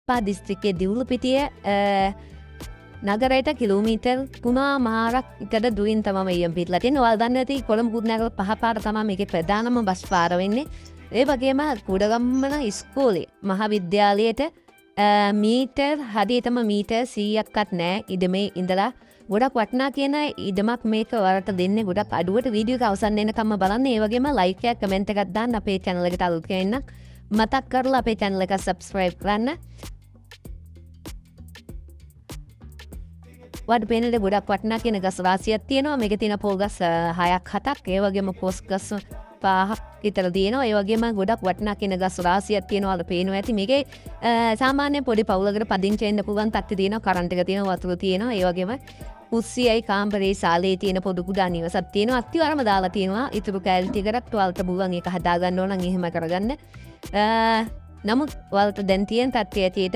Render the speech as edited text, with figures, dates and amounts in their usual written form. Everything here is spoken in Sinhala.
දිස්ත්‍රික්කයේ දිවුලුපිටිය නගරයට කිලෝමීටර් 3මාරක් විතර දුරින් තමයි මේ පිටලා තියෙන්නේ. ඔයාලා දන්නේ නැති කොළඹ කුරුණෑගල පහ පාර තමයි මේකේ ප්‍රධානම බස් පාර වෙන්නේ. ඒ වගේම කුඩගම්මන ඉස්කෝලේ මහාවිද්‍යාලයට මීටර් හදියටම මීටර් 100ක්වත් නැහැ ඉඩමේ ඉඳලා. ගොඩක් වටිනා කියන ඉඩමක් මේක ඔයාලට දෙන්නේ. ගොඩක් අඩුවට වීඩියෝ එක අවසන් වෙනකම්ම බලන්න. ඒ වගේම ලයික් එකක් කමෙන්ට් එකක් දාන්න අපේ channel එකට අලුත් කෙනෙක් මතක් කරලා අපේ channel එක subscribe කරන්න. වඩ පේනට ගොඩක් වටිනා කියන ගස් රාශියක් තියෙනවා. මේකේ තියෙන පොල් ගස් 6ක් 7ක්. ඒ වගේම කොස් ගස් 5ක් විතර තියෙනවා. ඒ වගේම ගොඩක් වටිනා කියන ගස් රාශියක් තියෙනවා. වල පේනවා ඇති. මේකේ සාමාන්‍ය පොඩි පවුලකට පදිංචි වෙන්න පුළුවන් තත්ත්වය තියෙනවා. කරන්ට් එක තියෙනවා, වතුර තියෙනවා. ඒ වගේම කුස්සියයි කාමරේ සාලේ තියෙන පොඩු කුඩා නිවසක් තියෙනවා. අත්තිවරම දාලා තියෙනවා. ඉතුරු කැලේ ටිකකට ඔයාලට පුළුවන් ඒක හදා ගන්න ඕන නම් එහෙම කරගන්න. නමුත් ඔයාලට දැන් තියෙන තත්ත්වය ඇටියට